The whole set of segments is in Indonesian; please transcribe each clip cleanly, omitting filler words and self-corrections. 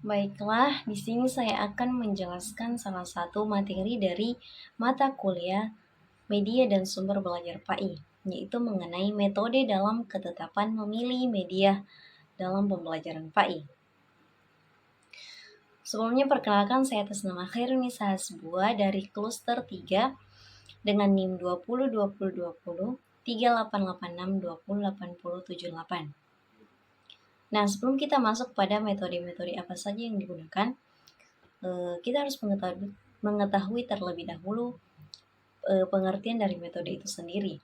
Baiklah, di sini saya akan menjelaskan salah satu materi dari mata kuliah Media dan Sumber Belajar PAI, yaitu mengenai metode dalam ketetapan memilih media dalam pembelajaran PAI. Sebelumnya perkenalkan, saya atas nama Khairunisa Hasbua dari Kluster 3 dengan NIM 202020 3886 208078. Nah, sebelum kita masuk pada metode-metode apa saja yang digunakan, kita harus mengetahui terlebih dahulu pengertian dari metode itu sendiri.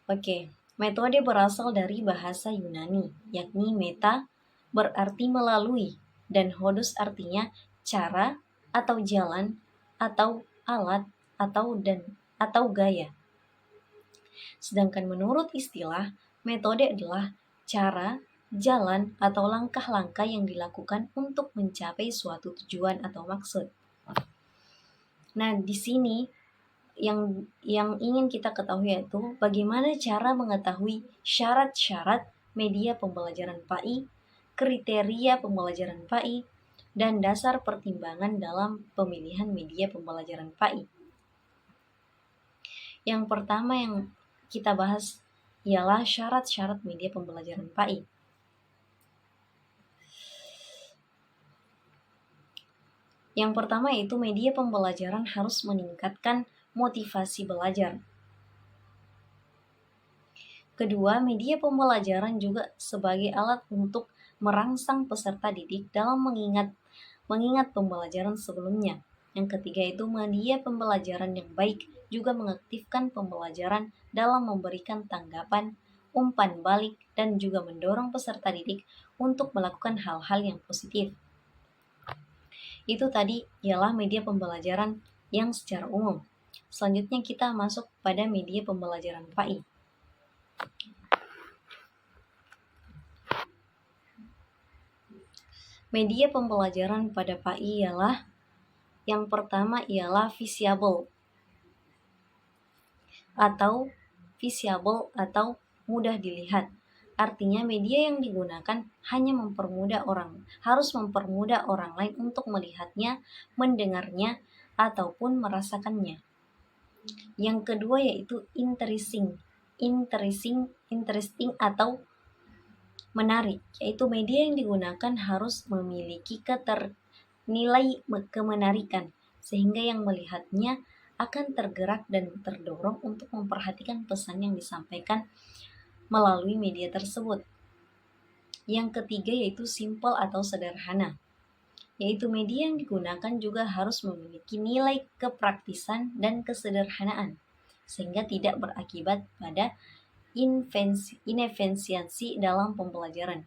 Oke, metode berasal dari bahasa Yunani, yakni meta berarti melalui dan hodos artinya cara atau jalan atau alat atau gaya. Sedangkan menurut istilah, metode adalah cara, jalan, atau langkah-langkah yang dilakukan untuk mencapai suatu tujuan atau maksud. Nah, di sini yang ingin kita ketahui yaitu bagaimana cara mengetahui syarat-syarat media pembelajaran PAI, kriteria pembelajaran PAI, dan dasar pertimbangan dalam pemilihan media pembelajaran PAI. Yang pertama yang kita bahas ialah syarat-syarat media pembelajaran PAI. Yang pertama yaitu media pembelajaran harus meningkatkan motivasi belajar. Kedua, media pembelajaran juga sebagai alat untuk merangsang peserta didik dalam mengingat pembelajaran sebelumnya. Yang ketiga itu media pembelajaran yang baik juga mengaktifkan pembelajaran dalam memberikan tanggapan, umpan balik, dan juga mendorong peserta didik untuk melakukan hal-hal yang positif. Itu tadi ialah media pembelajaran yang secara umum. Selanjutnya kita masuk pada media pembelajaran PAI. Media pembelajaran pada PAI ialah yang pertama ialah visible atau mudah dilihat. Artinya media yang digunakan harus mempermudah orang lain untuk melihatnya, mendengarnya, ataupun merasakannya. Yang kedua yaitu interesting atau menarik, yaitu media yang digunakan harus memiliki nilai kemenarikan sehingga yang melihatnya akan tergerak dan terdorong untuk memperhatikan pesan yang disampaikan melalui media tersebut. Yang ketiga yaitu simple atau sederhana, yaitu media yang digunakan juga harus memiliki nilai kepraktisan dan kesederhanaan sehingga tidak berakibat pada inefisiensi dalam pembelajaran.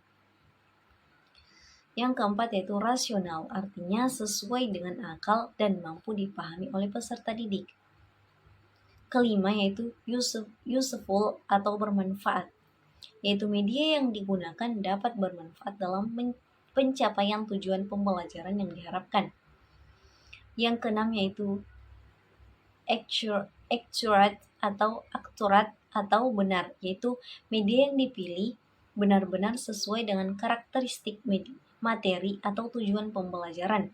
Yang keempat yaitu rasional, artinya sesuai dengan akal dan mampu dipahami oleh peserta didik. Kelima yaitu useful atau bermanfaat, yaitu media yang digunakan dapat bermanfaat dalam pencapaian tujuan pembelajaran yang diharapkan. Yang keenam yaitu accurate atau benar, yaitu media yang dipilih benar-benar sesuai dengan karakteristik materi atau tujuan pembelajaran.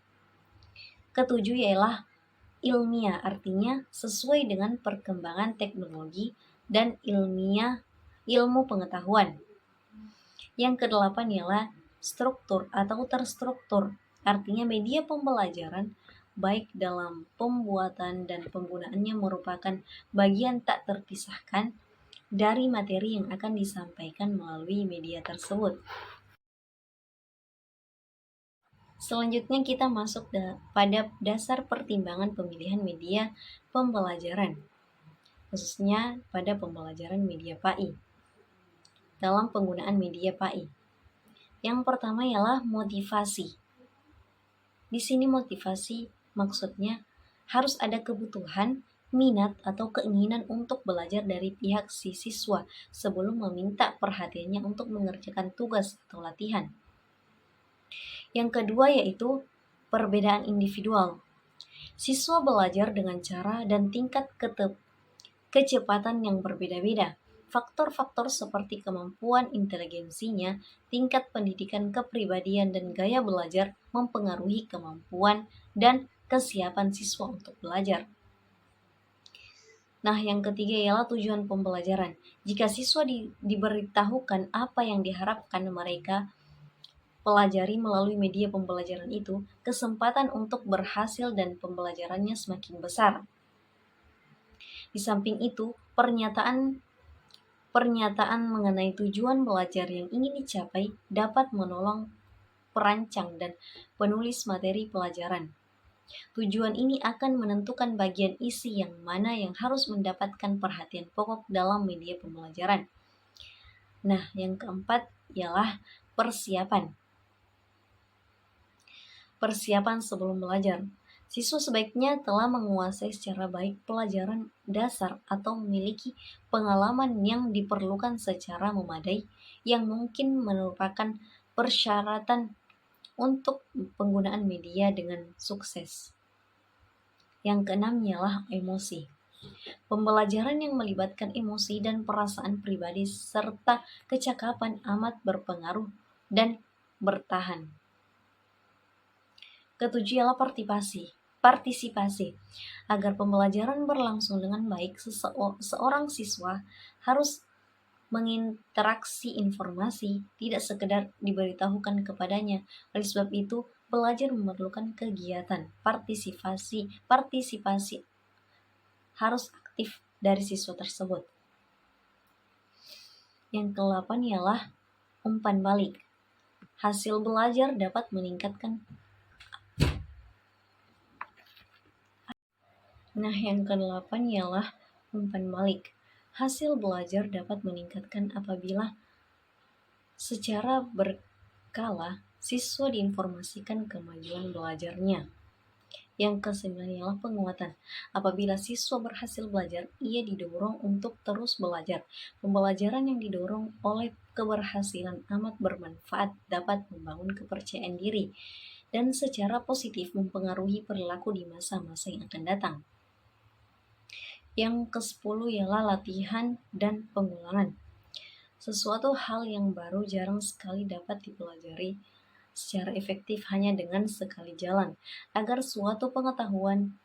Ketujuh ialah ilmiah, artinya sesuai dengan perkembangan teknologi dan ilmu pengetahuan. Yang kedelapan ialah struktur atau terstruktur, artinya media pembelajaran baik dalam pembuatan dan penggunaannya merupakan bagian tak terpisahkan dari materi yang akan disampaikan melalui media tersebut. Selanjutnya kita masuk pada dasar pertimbangan pemilihan media pembelajaran, khususnya pada pembelajaran media PAI. Dalam penggunaan media PAI, yang pertama ialah motivasi. Di sini motivasi maksudnya harus ada kebutuhan, minat, atau keinginan untuk belajar dari pihak si siswa sebelum meminta perhatiannya untuk mengerjakan tugas atau latihan. Yang kedua yaitu perbedaan individual. Siswa belajar dengan cara dan tingkat kecepatan yang berbeda-beda. Faktor-faktor seperti kemampuan inteligensinya, tingkat pendidikan kepribadian, dan gaya belajar mempengaruhi kemampuan dan kesiapan siswa untuk belajar. Nah, yang ketiga ialah tujuan pembelajaran. Jika siswa diberitahukan apa yang diharapkan mereka pelajari melalui media pembelajaran itu, kesempatan untuk berhasil dan pembelajarannya semakin besar. Di samping itu, pernyataan mengenai tujuan belajar yang ingin dicapai dapat menolong perancang dan penulis materi pelajaran. Tujuan ini akan menentukan bagian isi yang mana yang harus mendapatkan perhatian pokok dalam media pembelajaran. Nah, yang keempat ialah persiapan. Persiapan sebelum belajar. Siswa sebaiknya telah menguasai secara baik pelajaran dasar atau memiliki pengalaman yang diperlukan secara memadai yang mungkin merupakan persyaratan untuk penggunaan media dengan sukses. Yang keenam ialah emosi. Pembelajaran yang melibatkan emosi dan perasaan pribadi serta kecakapan amat berpengaruh dan bertahan. Ketujuh ialah partisipasi. Agar pembelajaran berlangsung dengan baik, seorang siswa harus menginteraksi informasi, tidak sekedar diberitahukan kepadanya. Oleh sebab itu, belajar memerlukan kegiatan partisipasi harus aktif dari siswa tersebut. Yang ke-8 ialah umpan balik. Hasil belajar dapat meningkatkan. Nah, yang ke-8 ialah umpan balik. Hasil belajar dapat meningkatkan apabila secara berkala siswa diinformasikan kemajuan belajarnya. Yang ke-9 ialah penguatan. Apabila siswa berhasil belajar, ia didorong untuk terus belajar. Pembelajaran yang didorong oleh keberhasilan amat bermanfaat, dapat membangun kepercayaan diri dan secara positif mempengaruhi perilaku di masa-masa yang akan datang. Yang ke-10 ialah latihan dan pengulangan. Sesuatu hal yang baru jarang sekali dapat dipelajari secara efektif hanya dengan sekali jalan. Agar suatu pengetahuan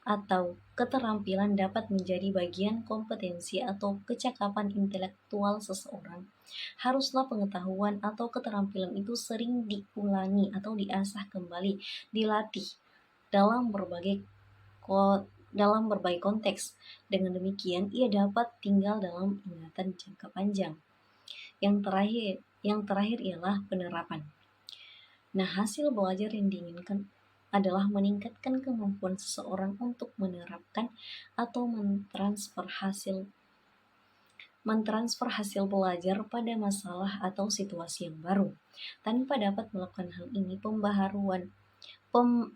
atau keterampilan dapat menjadi bagian kompetensi atau kecakapan intelektual seseorang, haruslah pengetahuan atau keterampilan itu sering diulangi atau diasah kembali, dilatih dalam berbagai konteks. Dengan demikian, ia dapat tinggal dalam ingatan jangka panjang. Yang terakhir ialah penerapan. Nah, hasil belajar yang diinginkan adalah meningkatkan kemampuan seseorang untuk menerapkan atau mentransfer hasil belajar pada masalah atau situasi yang baru. Tanpa dapat melakukan hal ini,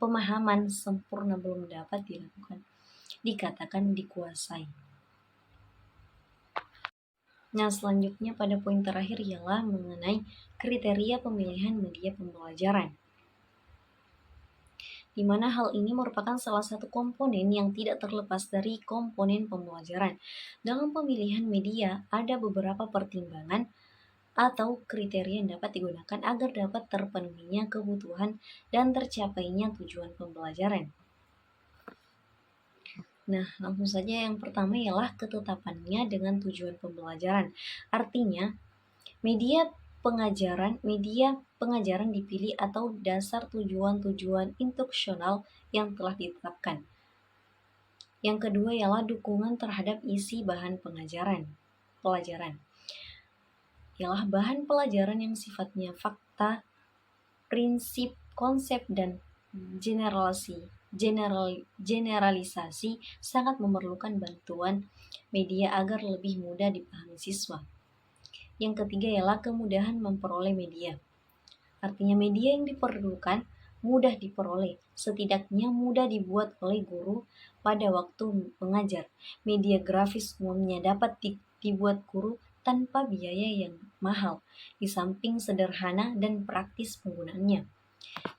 pemahaman sempurna belum dapat dikatakan dikuasai. Nah, selanjutnya pada poin terakhir ialah mengenai kriteria pemilihan media pembelajaran, di mana hal ini merupakan salah satu komponen yang tidak terlepas dari komponen pembelajaran. Dalam pemilihan media, ada beberapa pertimbangan atau kriteria yang dapat digunakan agar dapat terpenuhinya kebutuhan dan tercapainya tujuan pembelajaran. Nah, langsung saja yang pertama ialah ketetapannya dengan tujuan pembelajaran. Artinya, media pengajaran dipilih atau dasar tujuan-tujuan instruksional yang telah ditetapkan. Yang kedua ialah dukungan terhadap isi bahan pelajaran. Ialah bahan pelajaran yang sifatnya fakta, prinsip, konsep, dan generalisasi sangat memerlukan bantuan media agar lebih mudah dipahami siswa. Yang ketiga ialah kemudahan memperoleh media. Artinya media yang diperlukan mudah diperoleh, setidaknya mudah dibuat oleh guru pada waktu mengajar. Media grafis umumnya dapat dibuat guru tanpa biaya yang mahal, di samping sederhana dan praktis penggunaannya.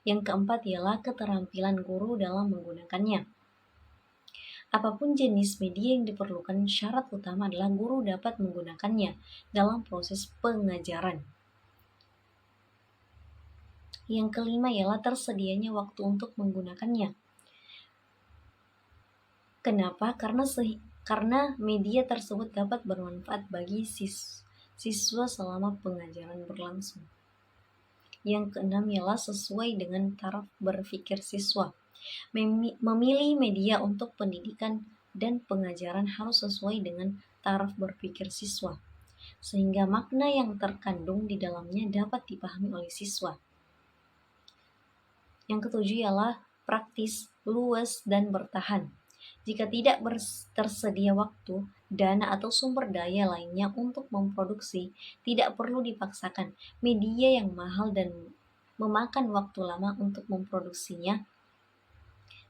Yang keempat ialah keterampilan guru dalam menggunakannya. Apapun jenis media yang diperlukan, syarat utama adalah guru dapat menggunakannya dalam proses pengajaran. Yang kelima ialah tersedianya waktu untuk menggunakannya. Kenapa? Karena media tersebut dapat bermanfaat bagi siswa selama pengajaran berlangsung. Yang keenam ialah sesuai dengan taraf berpikir siswa. Memilih media untuk pendidikan dan pengajaran harus sesuai dengan taraf berpikir siswa, sehingga makna yang terkandung di dalamnya dapat dipahami oleh siswa. Yang ketujuh ialah praktis, luas, dan bertahan. Jika tidak tersedia waktu, dana atau sumber daya lainnya untuk memproduksi, tidak perlu dipaksakan. Media yang mahal dan memakan waktu lama untuk memproduksinya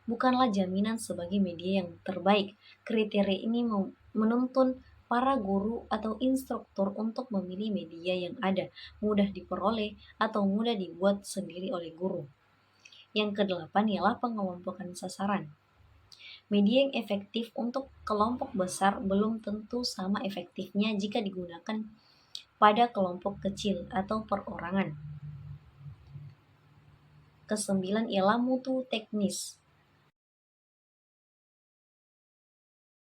bukanlah jaminan sebagai media yang terbaik. Kriteria ini menuntun para guru atau instruktur untuk memilih media yang ada, mudah diperoleh, atau mudah dibuat sendiri oleh guru. Yang kedelapan ialah pengelompokan sasaran. Media yang efektif untuk kelompok besar belum tentu sama efektifnya jika digunakan pada kelompok kecil atau perorangan. Kesembilan ialah mutu teknis.